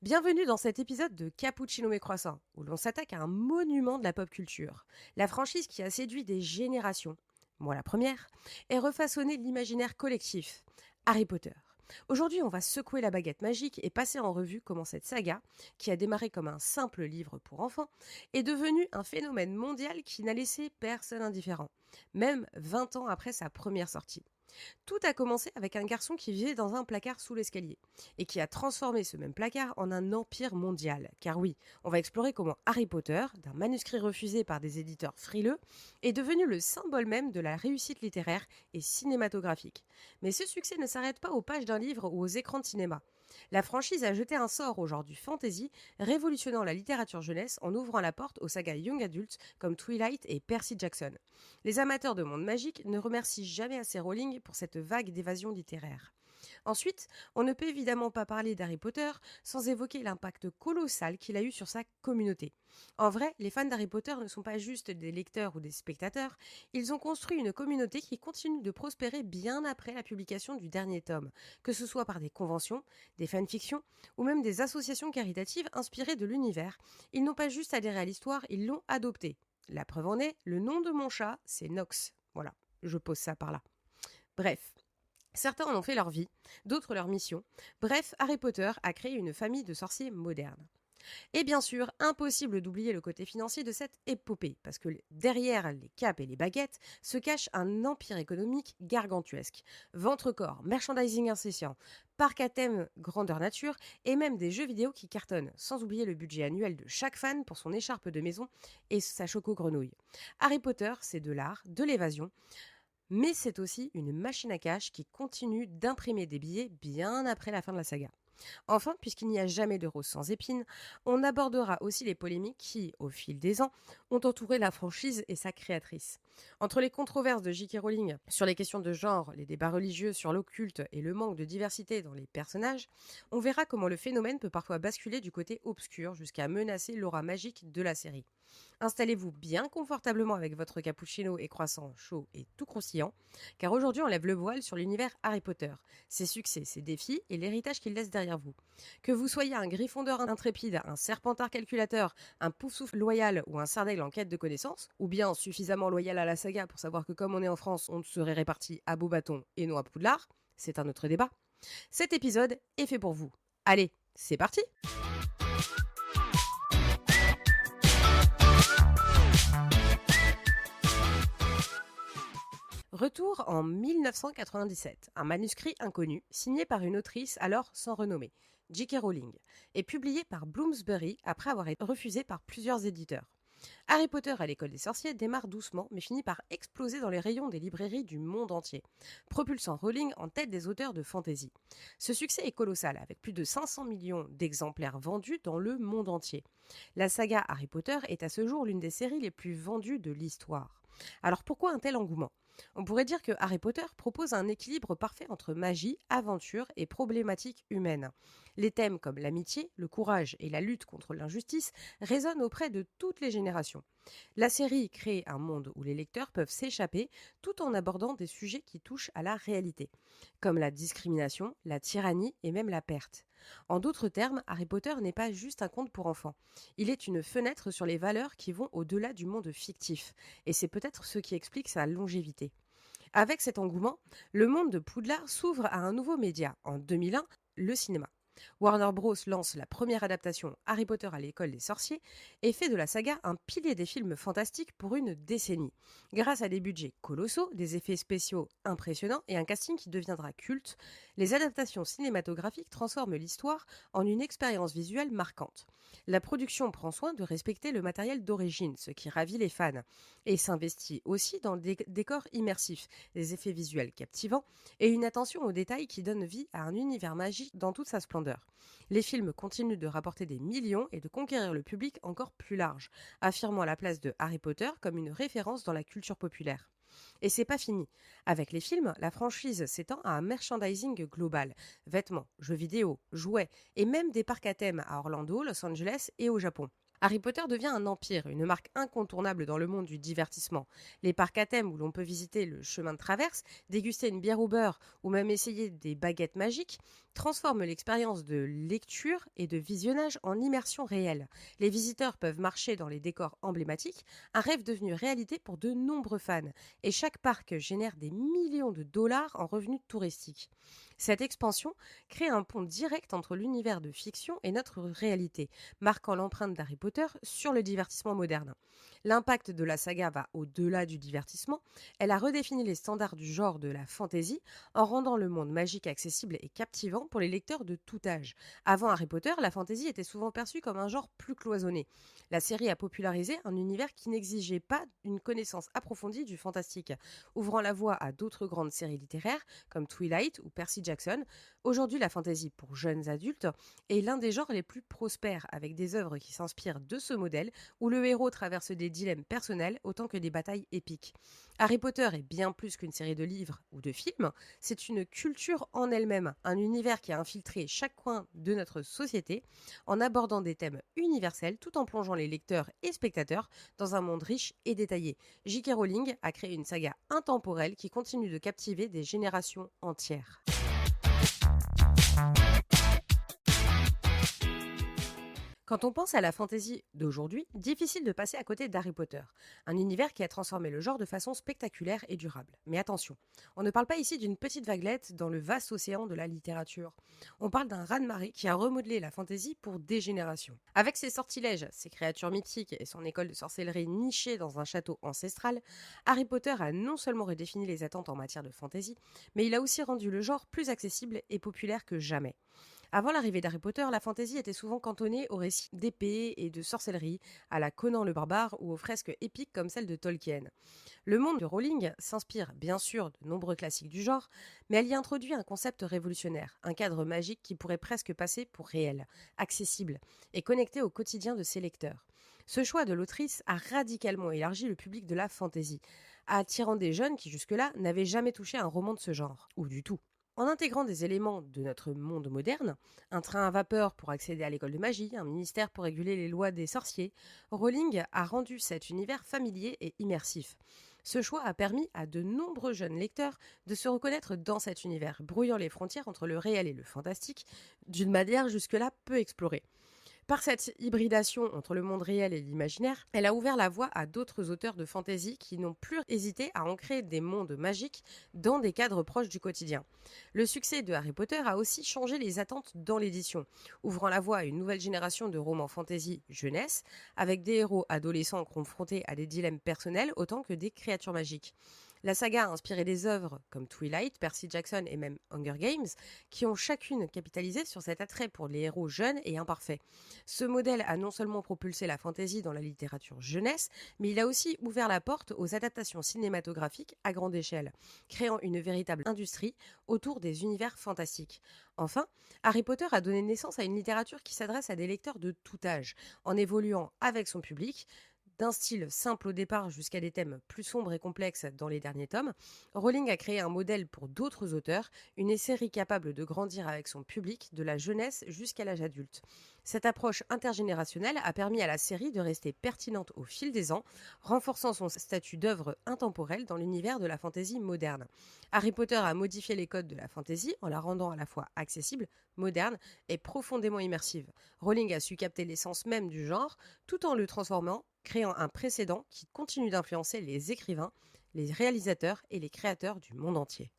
Bienvenue dans cet épisode de Cappuccino et Croissant, où l'on s'attaque à un monument de la pop culture, la franchise qui a séduit des générations, moi la première, et refaçonné l'imaginaire collectif, Harry Potter. Aujourd'hui, on va secouer la baguette magique et passer en revue comment cette saga, qui a démarré comme un simple livre pour enfants, est devenue un phénomène mondial qui n'a laissé personne indifférent, même 20 ans après sa première sortie. Tout a commencé avec un garçon qui vivait dans un placard sous l'escalier et qui a transformé ce même placard en un empire mondial. Car oui, on va explorer comment Harry Potter, d'un manuscrit refusé par des éditeurs frileux, est devenu le symbole même de la réussite littéraire et cinématographique. Mais ce succès ne s'arrête pas aux pages d'un livre ou aux écrans de cinéma. La franchise a jeté un sort au genre du fantasy, révolutionnant la littérature jeunesse en ouvrant la porte aux sagas young adultes comme Twilight et Percy Jackson. Les amateurs de monde magique ne remercient jamais assez Rowling pour cette vague d'évasion littéraire. Ensuite, on ne peut évidemment pas parler d'Harry Potter sans évoquer l'impact colossal qu'il a eu sur sa communauté. En vrai, les fans d'Harry Potter ne sont pas juste des lecteurs ou des spectateurs, ils ont construit une communauté qui continue de prospérer bien après la publication du dernier tome, que ce soit par des conventions, des fanfictions ou même des associations caritatives inspirées de l'univers. Ils n'ont pas juste adhéré à l'histoire, ils l'ont adoptée. La preuve en est, le nom de mon chat, c'est Nox. Voilà, je pose ça par là. Bref, certains en ont fait leur vie, d'autres leur mission. Bref, Harry Potter a créé une famille de sorciers modernes. Et bien sûr, impossible d'oublier le côté financier de cette épopée, parce que derrière les capes et les baguettes se cache un empire économique gargantuesque. Ventre-corps, merchandising incessant, parc à thème grandeur nature, et même des jeux vidéo qui cartonnent, sans oublier le budget annuel de chaque fan pour son écharpe de maison et sa choco-grenouille. Harry Potter, c'est de l'art, de l'évasion, mais c'est aussi une machine à cash qui continue d'imprimer des billets bien après la fin de la saga. Enfin, puisqu'il n'y a jamais de rose sans épines, on abordera aussi les polémiques qui, au fil des ans, ont entouré la franchise et sa créatrice. Entre les controverses de J.K. Rowling sur les questions de genre, les débats religieux sur l'occulte et le manque de diversité dans les personnages, on verra comment le phénomène peut parfois basculer du côté obscur jusqu'à menacer l'aura magique de la série. Installez-vous bien confortablement avec votre cappuccino et croissant chaud et tout croustillant, car aujourd'hui on lève le voile sur l'univers Harry Potter, ses succès, ses défis et l'héritage qu'il laisse derrière vous. Que vous soyez un Gryffondor intrépide, un Serpentard calculateur, un Poufsouffle loyal ou un Sardaigle en quête de connaissances, ou bien suffisamment loyal à la saga pour savoir que comme on est en France, on serait réparti à Beaubaton et non à Poudlard, c'est un autre débat. Cet épisode est fait pour vous. Allez, c'est parti! Retour en 1997, un manuscrit inconnu, signé par une autrice alors sans renommée, J.K. Rowling, et publié par Bloomsbury après avoir été refusé par plusieurs éditeurs. Harry Potter à l'école des sorciers démarre doucement mais finit par exploser dans les rayons des librairies du monde entier, propulsant Rowling en tête des auteurs de fantasy. Ce succès est colossal avec plus de 500 millions d'exemplaires vendus dans le monde entier. La saga Harry Potter est à ce jour l'une des séries les plus vendues de l'histoire. Alors pourquoi un tel engouement? On pourrait dire que Harry Potter propose un équilibre parfait entre magie, aventure et problématiques humaines. Les thèmes comme l'amitié, le courage et la lutte contre l'injustice résonnent auprès de toutes les générations. La série crée un monde où les lecteurs peuvent s'échapper tout en abordant des sujets qui touchent à la réalité, comme la discrimination, la tyrannie et même la perte. En d'autres termes, Harry Potter n'est pas juste un conte pour enfants. Il est une fenêtre sur les valeurs qui vont au-delà du monde fictif, et c'est peut-être ce qui explique sa longévité. Avec cet engouement, le monde de Poudlard s'ouvre à un nouveau média, en 2001, le cinéma. Warner Bros. Lance la première adaptation Harry Potter à l'école des sorciers et fait de la saga un pilier des films fantastiques pour une décennie. Grâce à des budgets colossaux, des effets spéciaux impressionnants et un casting qui deviendra culte, les adaptations cinématographiques transforment l'histoire en une expérience visuelle marquante. La production prend soin de respecter le matériel d'origine, ce qui ravit les fans, et s'investit aussi dans des décors immersifs, des effets visuels captivants et une attention aux détails qui donne vie à un univers magique dans toute sa splendeur. Les films continuent de rapporter des millions et de conquérir le public encore plus large, affirmant la place de Harry Potter comme une référence dans la culture populaire. Et c'est pas fini. Avec les films, la franchise s'étend à un merchandising global. Vêtements, jeux vidéo, jouets et même des parcs à thème à Orlando, Los Angeles et au Japon. Harry Potter devient un empire, une marque incontournable dans le monde du divertissement. Les parcs à thème où l'on peut visiter le chemin de traverse, déguster une bière au beurre ou même essayer des baguettes magiques transforment l'expérience de lecture et de visionnage en immersion réelle. Les visiteurs peuvent marcher dans les décors emblématiques, un rêve devenu réalité pour de nombreux fans. Et chaque parc génère des millions de dollars en revenus touristiques. Cette expansion crée un pont direct entre l'univers de fiction et notre réalité, marquant l'empreinte d'Harry Potter sur le divertissement moderne. L'impact de la saga va au-delà du divertissement. Elle a redéfini les standards du genre de la fantasy en rendant le monde magique accessible et captivant pour les lecteurs de tout âge. Avant Harry Potter, la fantasy était souvent perçue comme un genre plus cloisonné. La série a popularisé un univers qui n'exigeait pas une connaissance approfondie du fantastique, ouvrant la voie à d'autres grandes séries littéraires comme Twilight ou Percy Jackson. Aujourd'hui, la fantasy pour jeunes adultes est l'un des genres les plus prospères, avec des œuvres qui s'inspirent de ce modèle, où le héros traverse des dilemmes personnels autant que des batailles épiques. Harry Potter est bien plus qu'une série de livres ou de films, c'est une culture en elle-même, un univers qui a infiltré chaque coin de notre société, en abordant des thèmes universels tout en plongeant les lecteurs et spectateurs dans un monde riche et détaillé. J.K. Rowling a créé une saga intemporelle qui continue de captiver des générations entières. Quand on pense à la fantasy d'aujourd'hui, difficile de passer à côté d'Harry Potter, un univers qui a transformé le genre de façon spectaculaire et durable. Mais attention, on ne parle pas ici d'une petite vaguelette dans le vaste océan de la littérature. On parle d'un raz-de-marée qui a remodelé la fantasy pour des générations. Avec ses sortilèges, ses créatures mythiques et son école de sorcellerie nichée dans un château ancestral, Harry Potter a non seulement redéfini les attentes en matière de fantasy, mais il a aussi rendu le genre plus accessible et populaire que jamais. Avant l'arrivée d'Harry Potter, la fantasy était souvent cantonnée aux récits d'épée et de sorcellerie, à la Conan le barbare ou aux fresques épiques comme celle de Tolkien. Le monde de Rowling s'inspire bien sûr de nombreux classiques du genre, mais elle y introduit un concept révolutionnaire, un cadre magique qui pourrait presque passer pour réel, accessible et connecté au quotidien de ses lecteurs. Ce choix de l'autrice a radicalement élargi le public de la fantasy, attirant des jeunes qui jusque-là n'avaient jamais touché un roman de ce genre, ou du tout. En intégrant des éléments de notre monde moderne, un train à vapeur pour accéder à l'école de magie, un ministère pour réguler les lois des sorciers, Rowling a rendu cet univers familier et immersif. Ce choix a permis à de nombreux jeunes lecteurs de se reconnaître dans cet univers, brouillant les frontières entre le réel et le fantastique d'une manière jusque-là peu explorée. Par cette hybridation entre le monde réel et l'imaginaire, elle a ouvert la voie à d'autres auteurs de fantasy qui n'ont plus hésité à ancrer des mondes magiques dans des cadres proches du quotidien. Le succès de Harry Potter a aussi changé les attentes dans l'édition, ouvrant la voie à une nouvelle génération de romans fantasy jeunesse, avec des héros adolescents confrontés à des dilemmes personnels autant que des créatures magiques. La saga a inspiré des œuvres comme Twilight, Percy Jackson et même Hunger Games, qui ont chacune capitalisé sur cet attrait pour les héros jeunes et imparfaits. Ce modèle a non seulement propulsé la fantasy dans la littérature jeunesse, mais il a aussi ouvert la porte aux adaptations cinématographiques à grande échelle, créant une véritable industrie autour des univers fantastiques. Enfin, Harry Potter a donné naissance à une littérature qui s'adresse à des lecteurs de tout âge, en évoluant avec son public, d'un style simple au départ jusqu'à des thèmes plus sombres et complexes dans les derniers tomes. Rowling a créé un modèle pour d'autres auteurs, une série capable de grandir avec son public, de la jeunesse jusqu'à l'âge adulte. Cette approche intergénérationnelle a permis à la série de rester pertinente au fil des ans, renforçant son statut d'œuvre intemporelle dans l'univers de la fantasy moderne. Harry Potter a modifié les codes de la fantasy en la rendant à la fois accessible, moderne et profondément immersive. Rowling a su capter l'essence même du genre tout en le transformant, créant un précédent qui continue d'influencer les écrivains, les réalisateurs et les créateurs du monde entier.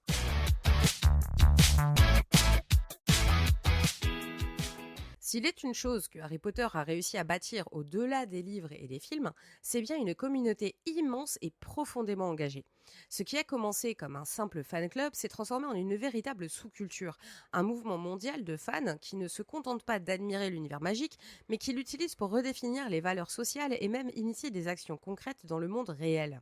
S'il est une chose que Harry Potter a réussi à bâtir au-delà des livres et des films, c'est bien une communauté immense et profondément engagée. Ce qui a commencé comme un simple fan club s'est transformé en une véritable sous-culture, un mouvement mondial de fans qui ne se contentent pas d'admirer l'univers magique, mais qui l'utilisent pour redéfinir les valeurs sociales et même initier des actions concrètes dans le monde réel.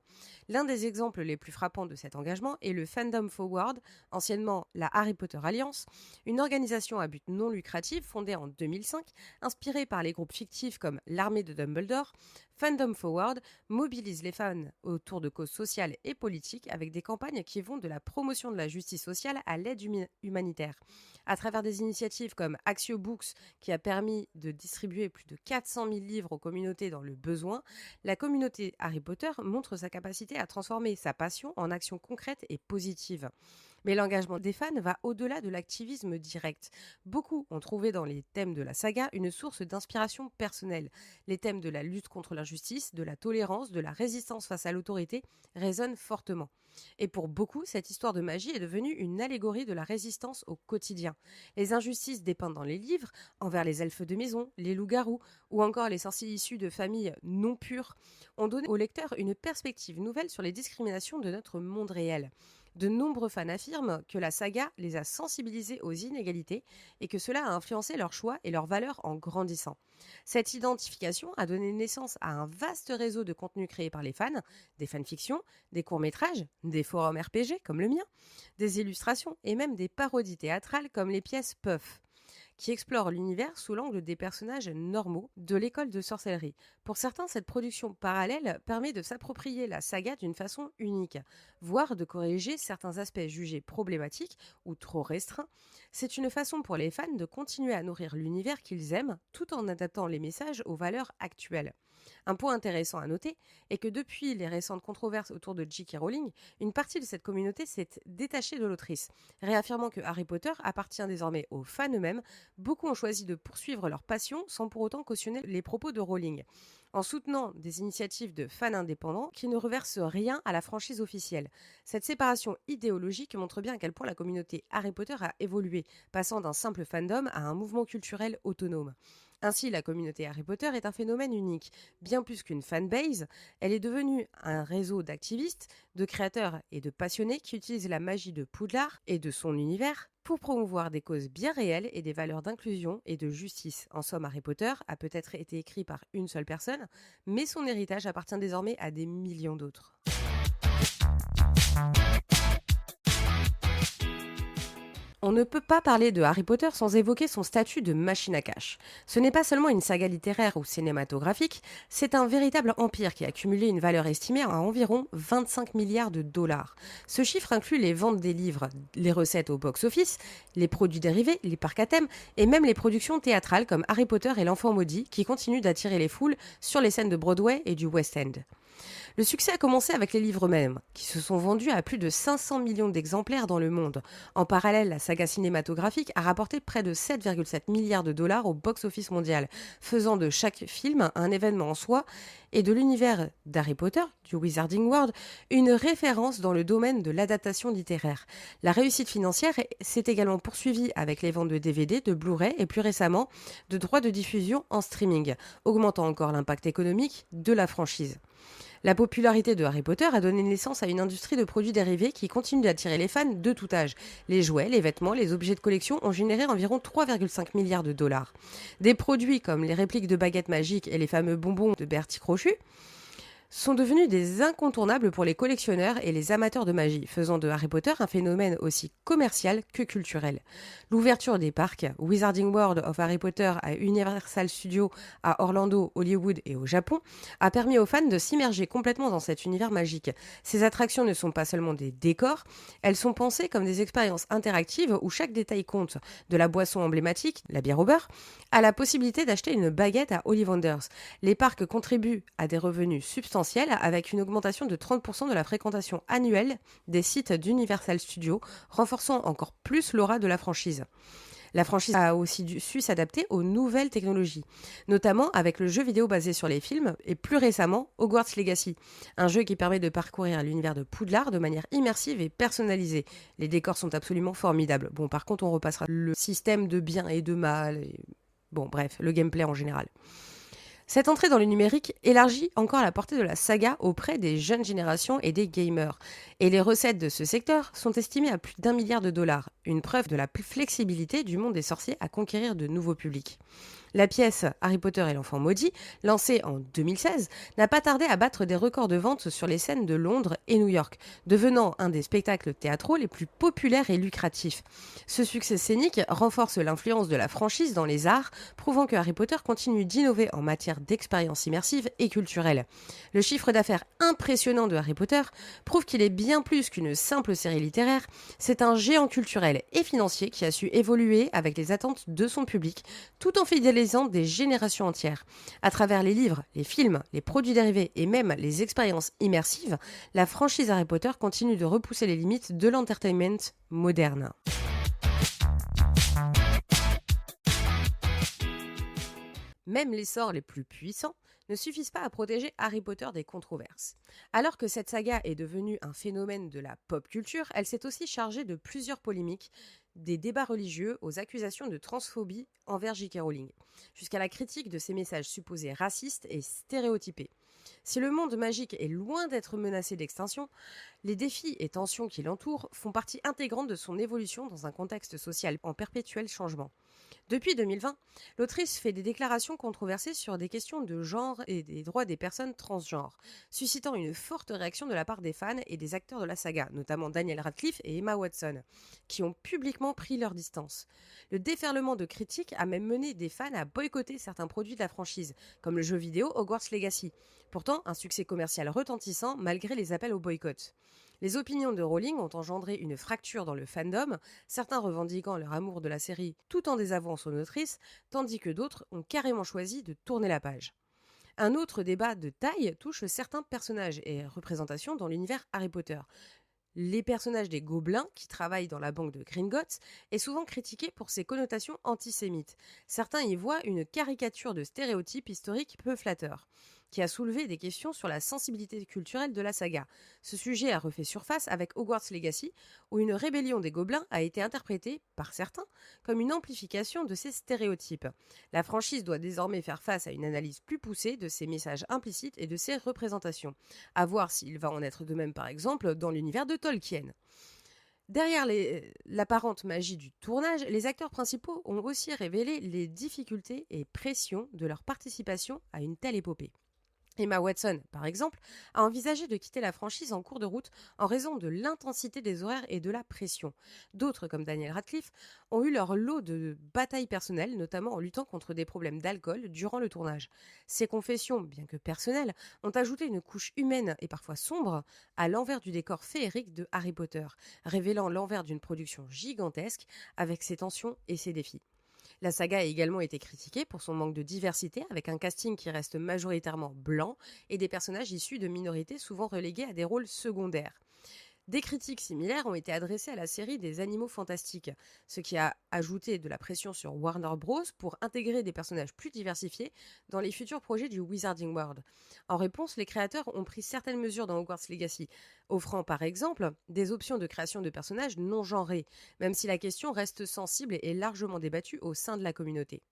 L'un des exemples les plus frappants de cet engagement est le Fandom Forward, anciennement la Harry Potter Alliance, une organisation à but non lucratif fondée en 2000 2005, inspiré par les groupes fictifs comme l'Armée de Dumbledore, Fandom Forward mobilise les fans autour de causes sociales et politiques avec des campagnes qui vont de la promotion de la justice sociale à l'aide humanitaire. À travers des initiatives comme Axio Books, qui a permis de distribuer plus de 400 000 livres aux communautés dans le besoin, la communauté Harry Potter montre sa capacité à transformer sa passion en action concrète et positive. Mais l'engagement des fans va au-delà de l'activisme direct. Beaucoup ont trouvé dans les thèmes de la saga une source d'inspiration personnelle. Les thèmes de la lutte contre l'injustice, de la tolérance, de la résistance face à l'autorité résonnent fortement. Et pour beaucoup, cette histoire de magie est devenue une allégorie de la résistance au quotidien. Les injustices dépeintes dans les livres, envers les elfes de maison, les loups-garous ou encore les sorciers issus de familles non pures, ont donné au lecteur une perspective nouvelle sur les discriminations de notre monde réel. De nombreux fans affirment que la saga les a sensibilisés aux inégalités et que cela a influencé leurs choix et leurs valeurs en grandissant. Cette identification a donné naissance à un vaste réseau de contenus créés par les fans, des fanfictions, des courts-métrages, des forums RPG comme le mien, des illustrations et même des parodies théâtrales comme les pièces Puff, qui explore l'univers sous l'angle des personnages normaux de l'école de sorcellerie. Pour certains, cette production parallèle permet de s'approprier la saga d'une façon unique, voire de corriger certains aspects jugés problématiques ou trop restreints. C'est une façon pour les fans de continuer à nourrir l'univers qu'ils aiment, tout en adaptant les messages aux valeurs actuelles. Un point intéressant à noter est que depuis les récentes controverses autour de J.K. Rowling, une partie de cette communauté s'est détachée de l'autrice. Réaffirmant que Harry Potter appartient désormais aux fans eux-mêmes, beaucoup ont choisi de poursuivre leur passion sans pour autant cautionner les propos de Rowling, en soutenant des initiatives de fans indépendants qui ne reversent rien à la franchise officielle. Cette séparation idéologique montre bien à quel point la communauté Harry Potter a évolué, passant d'un simple fandom à un mouvement culturel autonome. Ainsi, la communauté Harry Potter est un phénomène unique. Bien plus qu'une fanbase, elle est devenue un réseau d'activistes, de créateurs et de passionnés qui utilisent la magie de Poudlard et de son univers pour promouvoir des causes bien réelles et des valeurs d'inclusion et de justice. En somme, Harry Potter a peut-être été écrit par une seule personne, mais son héritage appartient désormais à des millions d'autres. On ne peut pas parler de Harry Potter sans évoquer son statut de machine à cash. Ce n'est pas seulement une saga littéraire ou cinématographique, c'est un véritable empire qui a accumulé une valeur estimée à environ 25 milliards de dollars. Ce chiffre inclut les ventes des livres, les recettes au box-office, les produits dérivés, les parcs à thème et même les productions théâtrales comme Harry Potter et l'Enfant maudit qui continuent d'attirer les foules sur les scènes de Broadway et du West End. Le succès a commencé avec les livres eux-mêmes, qui se sont vendus à plus de 500 millions d'exemplaires dans le monde. En parallèle, la saga cinématographique a rapporté près de 7,7 milliards de dollars au box-office mondial, faisant de chaque film un événement en soi et de l'univers d'Harry Potter, du Wizarding World, une référence dans le domaine de l'adaptation littéraire. La réussite financière s'est également poursuivie avec les ventes de DVD, de Blu-ray et plus récemment de droits de diffusion en streaming, augmentant encore l'impact économique de la franchise. La popularité de Harry Potter a donné naissance à une industrie de produits dérivés qui continue d'attirer les fans de tout âge. Les jouets, les vêtements, les objets de collection ont généré environ 3,5 milliards de dollars. Des produits comme les répliques de baguettes magiques et les fameux bonbons de Bertie Crochu sont devenus des incontournables pour les collectionneurs et les amateurs de magie, faisant de Harry Potter un phénomène aussi commercial que culturel. L'ouverture des parcs Wizarding World of Harry Potter à Universal Studios à Orlando, Hollywood et au Japon a permis aux fans de s'immerger complètement dans cet univers magique. Ces attractions ne sont pas seulement des décors, elles sont pensées comme des expériences interactives où chaque détail compte, de la boisson emblématique, la bière au beurre, à la possibilité d'acheter une baguette à Ollivanders. Les parcs contribuent à des revenus substantiels avec une augmentation de 30% de la fréquentation annuelle des sites d'Universal Studios, renforçant encore plus l'aura de la franchise. La franchise a aussi su s'adapter aux nouvelles technologies, notamment avec le jeu vidéo basé sur les films et plus récemment Hogwarts Legacy, un jeu qui permet de parcourir l'univers de Poudlard de manière immersive et personnalisée. Les décors sont absolument formidables. Bon, par contre, on repassera le système de bien et de mal. Bon, bref, le gameplay en général. Cette entrée dans le numérique élargit encore la portée de la saga auprès des jeunes générations et des gamers. Et les recettes de ce secteur sont estimées à plus d'1 milliard de dollars, une preuve de la flexibilité du monde des sorciers à conquérir de nouveaux publics. La pièce Harry Potter et l'enfant maudit, lancée en 2016, n'a pas tardé à battre des records de vente sur les scènes de Londres et New York, devenant un des spectacles théâtraux les plus populaires et lucratifs. Ce succès scénique renforce l'influence de la franchise dans les arts, prouvant que Harry Potter continue d'innover en matière d'expériences immersives et culturelles. Le chiffre d'affaires impressionnant de Harry Potter prouve qu'il est bien plus qu'une simple série littéraire, c'est un géant culturel et financier qui a su évoluer avec les attentes de son public, tout en fidélisant des générations entières. À travers les livres, les films, les produits dérivés et même les expériences immersives, la franchise Harry Potter continue de repousser les limites de l'entertainment moderne. Même les sorts les plus puissants ne suffisent pas à protéger Harry Potter des controverses. Alors que cette saga est devenue un phénomène de la pop culture, elle s'est aussi chargée de plusieurs polémiques, des débats religieux aux accusations de transphobie envers J.K. Rowling, jusqu'à la critique de ses messages supposés racistes et stéréotypés. Si le monde magique est loin d'être menacé d'extinction, les défis et tensions qui l'entourent font partie intégrante de son évolution dans un contexte social en perpétuel changement. Depuis 2020, l'autrice fait des déclarations controversées sur des questions de genre et des droits des personnes transgenres, suscitant une forte réaction de la part des fans et des acteurs de la saga, notamment Daniel Radcliffe et Emma Watson, qui ont publiquement pris leur distance. Le déferlement de critiques a même mené des fans à boycotter certains produits de la franchise, comme le jeu vidéo Hogwarts Legacy, pourtant un succès commercial retentissant malgré les appels au boycott. Les opinions de Rowling ont engendré une fracture dans le fandom, certains revendiquant leur amour de la série tout en désavouant son autrice, tandis que d'autres ont carrément choisi de tourner la page. Un autre débat de taille touche certains personnages et représentations dans l'univers Harry Potter. Les personnages des gobelins, qui travaillent dans la banque de Gringotts, est souvent critiqué pour ses connotations antisémites. Certains y voient une caricature de stéréotypes historiques peu flatteurs, qui a soulevé des questions sur la sensibilité culturelle de la saga. Ce sujet a refait surface avec Hogwarts Legacy, où une rébellion des gobelins a été interprétée, par certains, comme une amplification de ces stéréotypes. La franchise doit désormais faire face à une analyse plus poussée de ces messages implicites et de ces représentations. À voir s'il va en être de même par exemple dans l'univers de Tolkien. Derrière l'apparente magie du tournage, les acteurs principaux ont aussi révélé les difficultés et pressions de leur participation à une telle épopée. Emma Watson, par exemple, a envisagé de quitter la franchise en cours de route en raison de l'intensité des horaires et de la pression. D'autres, comme Daniel Radcliffe, ont eu leur lot de batailles personnelles, notamment en luttant contre des problèmes d'alcool durant le tournage. Ces confessions, bien que personnelles, ont ajouté une couche humaine et parfois sombre à l'envers du décor féerique de Harry Potter, révélant l'envers d'une production gigantesque avec ses tensions et ses défis. La saga a également été critiquée pour son manque de diversité, avec un casting qui reste majoritairement blanc et des personnages issus de minorités souvent relégués à des rôles secondaires. Des critiques similaires ont été adressées à la série des Animaux Fantastiques, ce qui a ajouté de la pression sur Warner Bros. Pour intégrer des personnages plus diversifiés dans les futurs projets du Wizarding World. En réponse, les créateurs ont pris certaines mesures dans Hogwarts Legacy, offrant par exemple des options de création de personnages non genrés, même si la question reste sensible et largement débattue au sein de la communauté.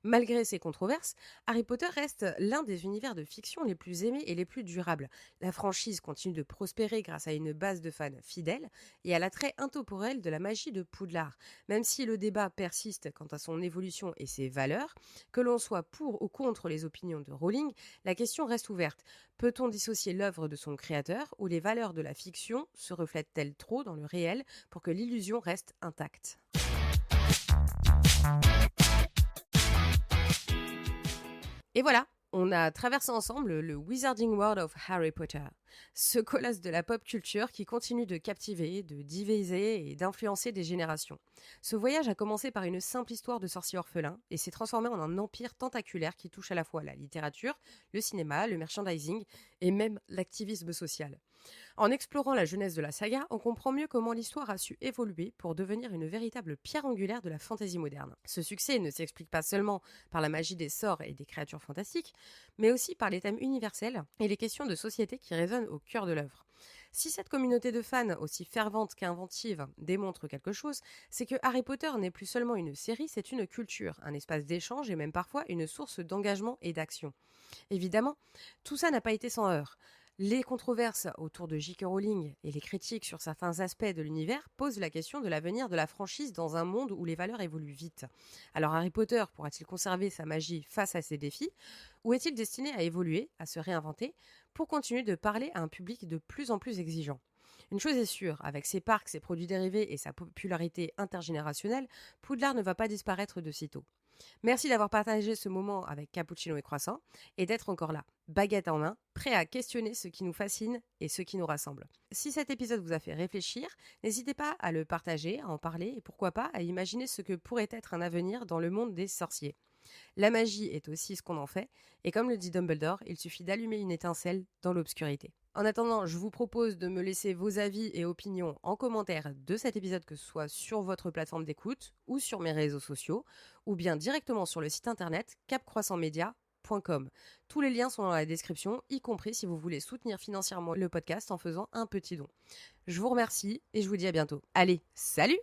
Malgré ces controverses, Harry Potter reste l'un des univers de fiction les plus aimés et les plus durables. La franchise continue de prospérer grâce à une base de fans fidèles et à l'attrait intemporel de la magie de Poudlard. Même si le débat persiste quant à son évolution et ses valeurs, que l'on soit pour ou contre les opinions de Rowling, la question reste ouverte. Peut-on dissocier l'œuvre de son créateur ou les valeurs de la fiction se reflètent-elles trop dans le réel pour que l'illusion reste intacte ? Et voilà, on a traversé ensemble le Wizarding World of Harry Potter, ce colosse de la pop culture qui continue de captiver, de diviser et d'influencer des générations. Ce voyage a commencé par une simple histoire de sorcier orphelin et s'est transformé en un empire tentaculaire qui touche à la fois la littérature, le cinéma, le merchandising et même l'activisme social. En explorant la jeunesse de la saga, on comprend mieux comment l'histoire a su évoluer pour devenir une véritable pierre angulaire de la fantasy moderne. Ce succès ne s'explique pas seulement par la magie des sorts et des créatures fantastiques, mais aussi par les thèmes universels et les questions de société qui résonnent au cœur de l'œuvre. Si cette communauté de fans, aussi fervente qu'inventive, démontre quelque chose, c'est que Harry Potter n'est plus seulement une série, c'est une culture, un espace d'échange et même parfois une source d'engagement et d'action. Évidemment, tout ça n'a pas été sans heurts. Les controverses autour de J.K. Rowling et les critiques sur certains aspects de l'univers posent la question de l'avenir de la franchise dans un monde où les valeurs évoluent vite. Alors Harry Potter pourra-t-il conserver sa magie face à ces défis, ou est-il destiné à évoluer, à se réinventer, pour continuer de parler à un public de plus en plus exigeant? Une chose est sûre, avec ses parcs, ses produits dérivés et sa popularité intergénérationnelle, Poudlard ne va pas disparaître de sitôt. Merci d'avoir partagé ce moment avec Cappuccino et Croissant et d'être encore là, baguette en main, prêt à questionner ce qui nous fascine et ce qui nous rassemble. Si cet épisode vous a fait réfléchir, n'hésitez pas à le partager, à en parler et pourquoi pas à imaginer ce que pourrait être un avenir dans le monde des sorciers. La magie est aussi ce qu'on en fait, et comme le dit Dumbledore, il suffit d'allumer une étincelle dans l'obscurité. En attendant, je vous propose de me laisser vos avis et opinions en commentaire de cet épisode, que ce soit sur votre plateforme d'écoute ou sur mes réseaux sociaux, ou bien directement sur le site internet capcroissantmedia.com. Tous les liens sont dans la description, y compris si vous voulez soutenir financièrement le podcast en faisant un petit don. Je vous remercie et je vous dis à bientôt. Allez, salut!